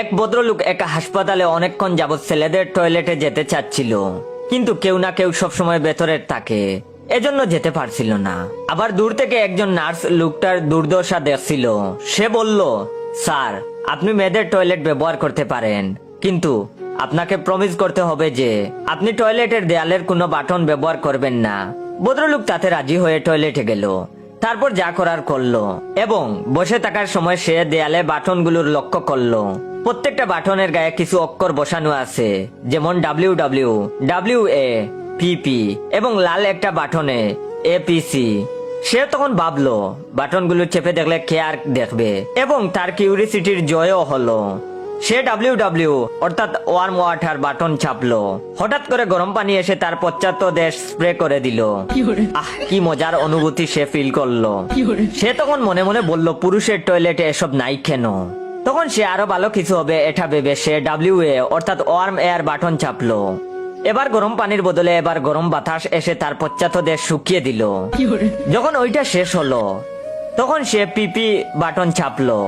এক ভদ্রলোক এক হাসপাতালে অনেকক্ষণ যাবৎ ছেলেদের টয়লেটে যেতে চাচ্ছিল, কিন্তু কেউ না কেউ সবসময় ভেতরে থাকে, এজন্য যেতে পারছিল না। আবার দূর থেকে একজন নার্স লোকটার দুর্দশা দেখছিল। সে বলল, স্যার, আপনি মেয়েদের টয়লেট ব্যবহার করতে পারেন, কিন্তু আপনাকে প্রমিস করতে হবে যে আপনি টয়লেটের দেয়ালের কোনো বাটন ব্যবহার করবেন না। ভদ্রলোক তাতে রাজি হয়ে টয়লেটে গেল। তারপর যা করার করলো এবং বসে থাকার সময় সে দেয়ালে বাটনগুলোর লক্ষ্য করলো। প্রত্যেকটা বাটনের গায়ে কিছু অক্ষর বসানো আছে, যেমন WW, WA, PP এবং লাল একটা বাটনে APC। সে তখন ভাবলো, বাটনগুলো চেপে দেখলে কে আর দেখবে, এবং তার কিউরিসিটির জয়ও হলো। সে WW অর্থাৎ ওয়ার্ম ওয়াটার বাটন চাপলো। হঠাৎ করে গরম পানি এসে তার পশ্চাৎ দেশ স্প্রে করে দিল। কি মজার অনুভূতি সে ফিল করলো। সে তখন মনে মনে বলল, পুরুষের টয়লেটে এসব নাই কেন? তখন সে আরো ভালো কিছু হবে এটা ভেবে সে WA অর্থাৎ ওয়ার্ম এয়ার বাটন চাপলো। এবার গরম পানির বদলে এবার গরম বাতাস এসে তার পশ্চাৎ দেশ শুকিয়ে দিল। যখন ওইটা শেষ হলো, তখন সে PP বাটন চাপলো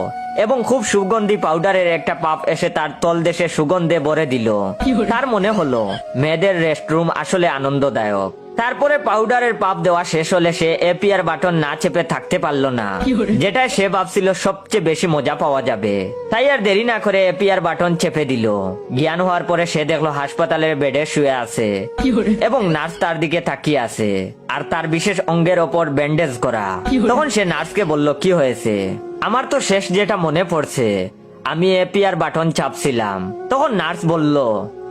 এবং খুব সুগন্ধি পাউডারের একটা পাপ এসে তার তলদেশে সুগন্ধে ভরে দিল। তার মনে হলো মেয়েদের রেস্টরুম আসলে আনন্দদায়ক। তারপরে পাউডারের পাপ দেওয়া শেষ হলে সে APR বাটন না চেপে থাকতে পারলো না, যেটা সে ভাবছিল সবচেয়ে বেশি মজা পাওয়া যাবে। তাই আর দেরি না করে APR বাটন চেপে দিল। জ্ঞান হওয়ার পরে সে দেখলো হাসপাতালের বেডে শুয়ে আছে এবং নার্স তার দিকে তাকিয়ে আছে, আর তার বিশেষ অঙ্গের ওপর ব্যান্ডেজ করা। তখন সে নার্সকে বলল, কি হয়েছে? আমার তো শেষ যেটা মনে পড়ছে, আমি APR বাটন চাপছিলাম। তখন নার্স বলল,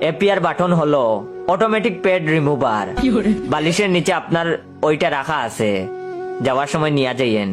APR বাটন হলো অটোমেটিক পেড রিমুভার। বালিশের নিচে আপনার ওইটা রাখা আছে, যাওয়ার সময় নিয়ে যাইয়েন।